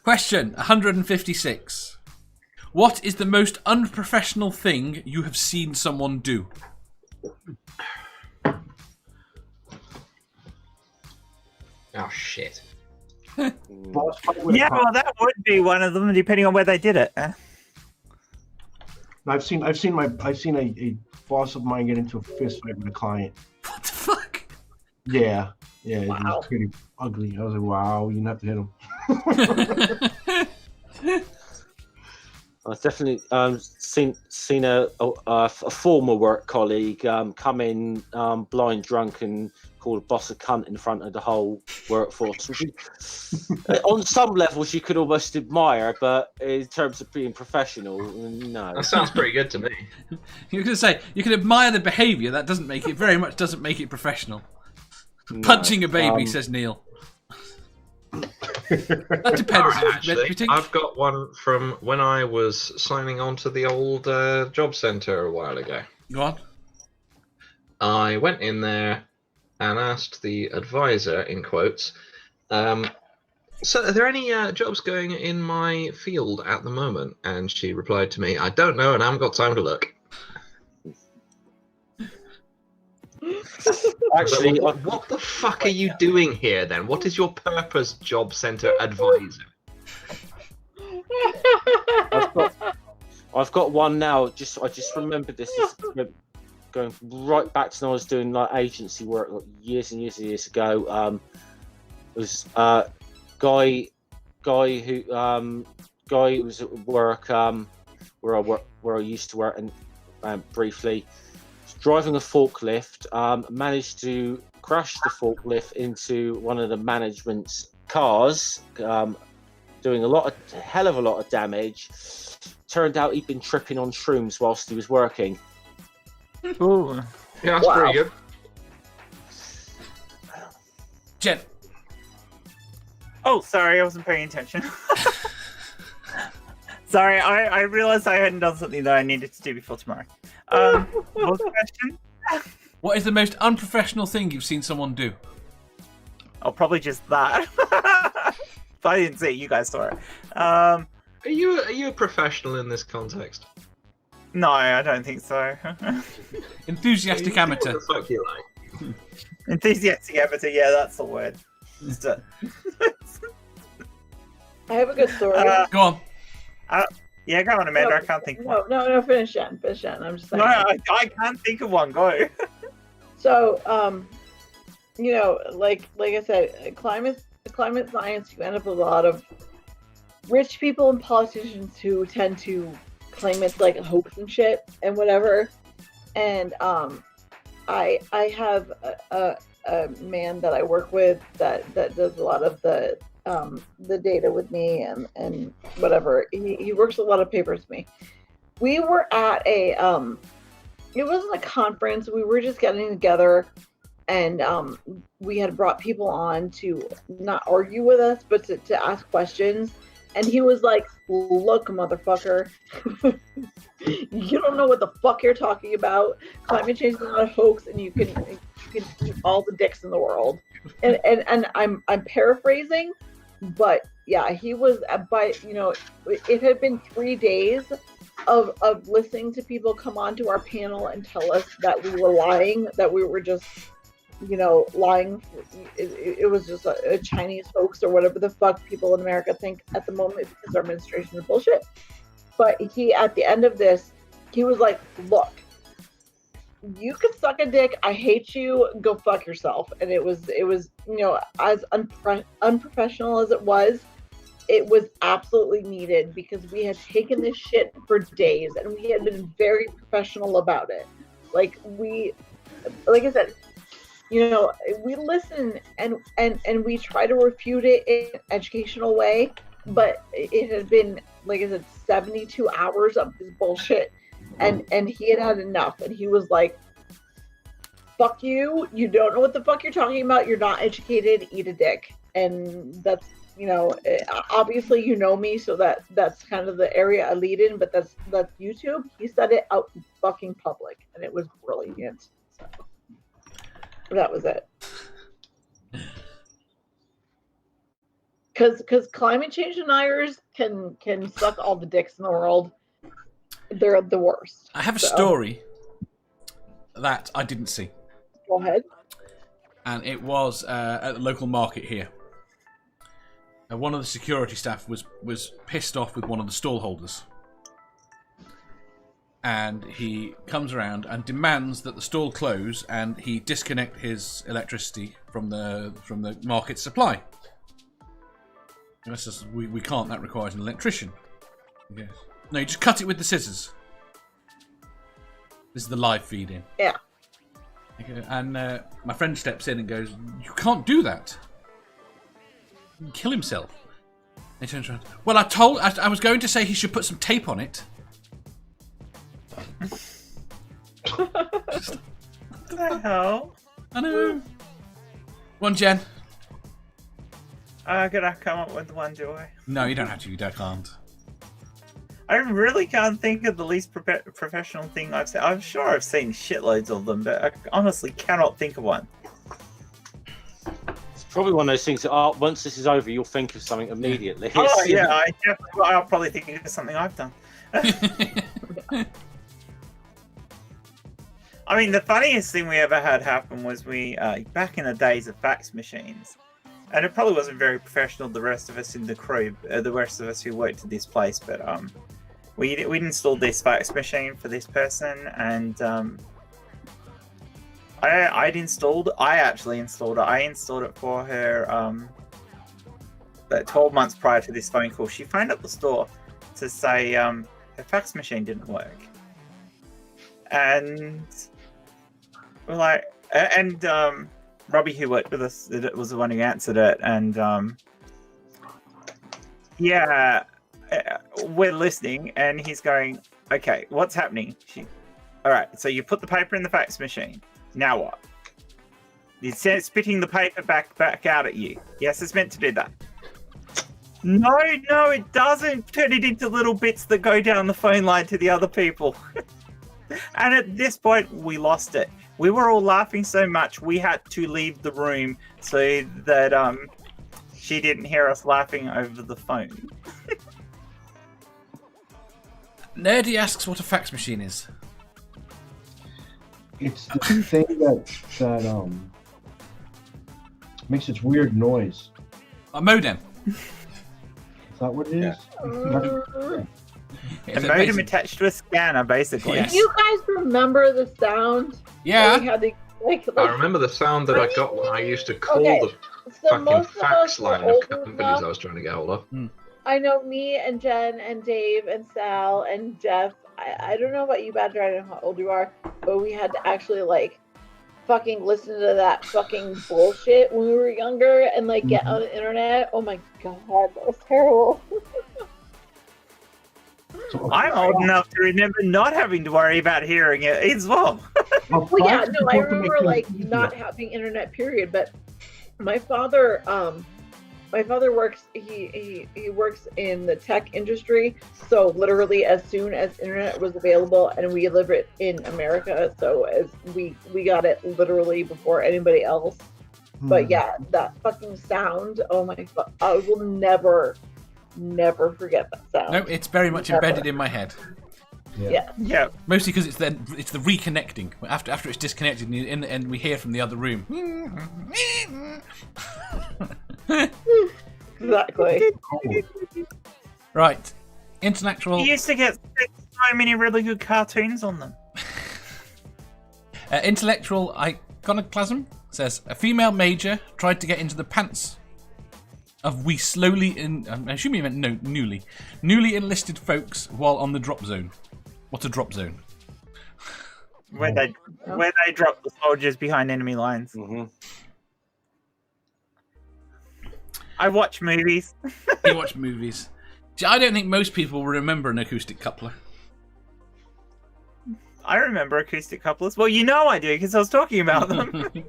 Question 156. What is the most unprofessional thing you have seen someone do? Oh shit. Boss fight with a Yeah, cop. well, that would be one of them, depending on where they did it. I've seen a boss of mine get into a fist fight with a client. What the fuck? Yeah, it Wow. was pretty ugly. I was like, wow, you didn't have to hit him. I've definitely seen a former work colleague come in blind drunk and call a boss a cunt in front of the whole workforce. Which on some levels you could almost admire, but in terms of being professional, no. That sounds pretty good to me. You're going to say you can admire the behaviour. That doesn't make it professional. No. Punching a baby, says Neil. That depends. Actually, I've got one from when I was signing on to the old job centre a while ago. Go on. I went in there and asked the advisor, in quotes, so are there any jobs going in my field at the moment? And she replied to me, I don't know and I haven't got time to look. Actually, what the fuck are you doing here then? What is your purpose, job centre advisor? I've got one now. I just remembered this. Going right back to when I was doing like agency work like, years and years ago. It was guy who was at work where I used to work and briefly. Driving a forklift, managed to crash the forklift into one of the management's cars, doing a hell of a lot of damage. Turned out he'd been tripping on shrooms whilst he was working. Ooh. Yeah, that's pretty good. Jen. Oh, sorry, I wasn't paying attention. Sorry, I realised I hadn't done something that I needed to do before tomorrow. What was the question? What is the most unprofessional thing you've seen someone do? Oh, probably just that. If I didn't see it, you guys saw it. Are you a professional in this context? No, I don't think so. Enthusiastic amateur. What the fuck you like? Enthusiastic amateur, yeah, that's the word. I have a good story. Go on. Yeah, go on, Amanda. I can't think of one. No, finish Jen. I'm just saying. No, I can't think of one. Go. So, like I said, climate science, you end up with a lot of rich people and politicians who tend to claim it's like a hoax and shit and whatever. And I have a man that I work with that does a lot of the data with me and whatever. He works a lot of papers with me. We were at a it wasn't a conference. We were just getting together, and we had brought people on to not argue with us, but to ask questions. And he was like, "Look, motherfucker, you don't know what the fuck you're talking about. Climate change is not a hoax, and you can eat all the dicks in the world." And I'm paraphrasing, but yeah, he was. But it had been 3 days of listening to people come onto our panel and tell us that we were lying, that we were just lying. It was just a Chinese hoax or whatever the fuck people in America think at the moment because our administration is bullshit. But he, at the end of this, he was like, "Look, you can suck a dick. I hate you. Go fuck yourself." And it was as unprofessional as it was absolutely needed, because we had taken this shit for days and we had been very professional about it. Like I said, we listen and we try to refute it in an educational way, but it had been, like I said, 72 hours of this bullshit, and he had enough, and he was like, "Fuck you, you don't know what the fuck you're talking about, you're not educated, eat a dick." And that's, obviously me, so that's kind of the area I lead in, but that's YouTube. He said it out in fucking public, and it was brilliant. So that was it. Because climate change deniers can suck all the dicks in the world. They're the worst. I have a story that I didn't see. Go ahead. And it was at the local market here. One of the security staff was pissed off with one of the stall holders. And he comes around and demands that the stall close and he disconnect his electricity from the market supply. And I says, we can't, that requires an electrician. Yes. No, you just cut it with the scissors. This is the live feed in. Yeah. And my friend steps in and goes, "You can't do that. He'll kill himself." And he turns around. Well, I was going to say he should put some tape on it. What the hell? I know. One, Jen. Could I come up with one, do I? No, you don't have to. You can't. I really can't think of the least professional thing I've seen. I'm sure I've seen shitloads of them, but I honestly cannot think of one. It's probably one of those things that once this is over, you'll think of something immediately. Oh yeah, I'll probably think of something I've done. I mean, the funniest thing we ever had happen was we back in the days of fax machines, and it probably wasn't very professional. The rest of us in the crew, the rest of us who worked at this place, but we'd installed this fax machine for this person, and I actually installed it. I installed it for her 12 months prior to this phone call. She phoned up the store to say her fax machine didn't work, and we're like, and Robbie, who worked with us, was the one who answered it, and yeah, we're listening, and he's going, "Okay, what's happening?" All right, so you put the paper in the fax machine. Now what? It's spitting the paper back out at you. Yes, it's meant to do that. No, it doesn't. Turn it into little bits that go down the phone line to the other people. And at this point, we lost it. We were all laughing so much, we had to leave the room so that she didn't hear us laughing over the phone. Nerdy asks what a fax machine is. It's the thing that makes its weird noise. A modem. Is that what it is? A modem attached to a scanner, basically. Yes. Do you guys remember the sound? Yeah. We had the, I remember the sound that I got when I used to call the so fucking most of fax us were line of old companies enough. I was trying to get hold of. I know me and Jen and Dave and Sal and Jeff. I don't know about you, Badger. I don't know how old you are, but we had to actually fucking listen to that fucking bullshit when we were younger and get on the internet. Oh my god, that was terrible. I'm old enough to remember not having to worry about hearing it as well. Well, yeah, no, I remember not having internet, period. But my father works. He works in the tech industry. So literally, as soon as internet was available, and we live it in America, so as we got it literally before anybody else. But yeah, that fucking sound. Oh my god, I will never forget that sound. No, it's very much embedded in my head. Yeah. Mostly because it's the reconnecting after it's disconnected and we hear from the other room. Exactly. Right, intellectual. You used to get so many really good cartoons on them. Intellectual iconoclasm says a female major tried to get into the pants of I'm assuming you meant newly enlisted folks while on the drop zone. What's a drop zone? Where they drop the soldiers behind enemy lines. Mm-hmm. I watch movies. You watch movies. See, I don't think most people will remember an acoustic coupler. I remember acoustic couplers. Well, you know I do because I was talking about them.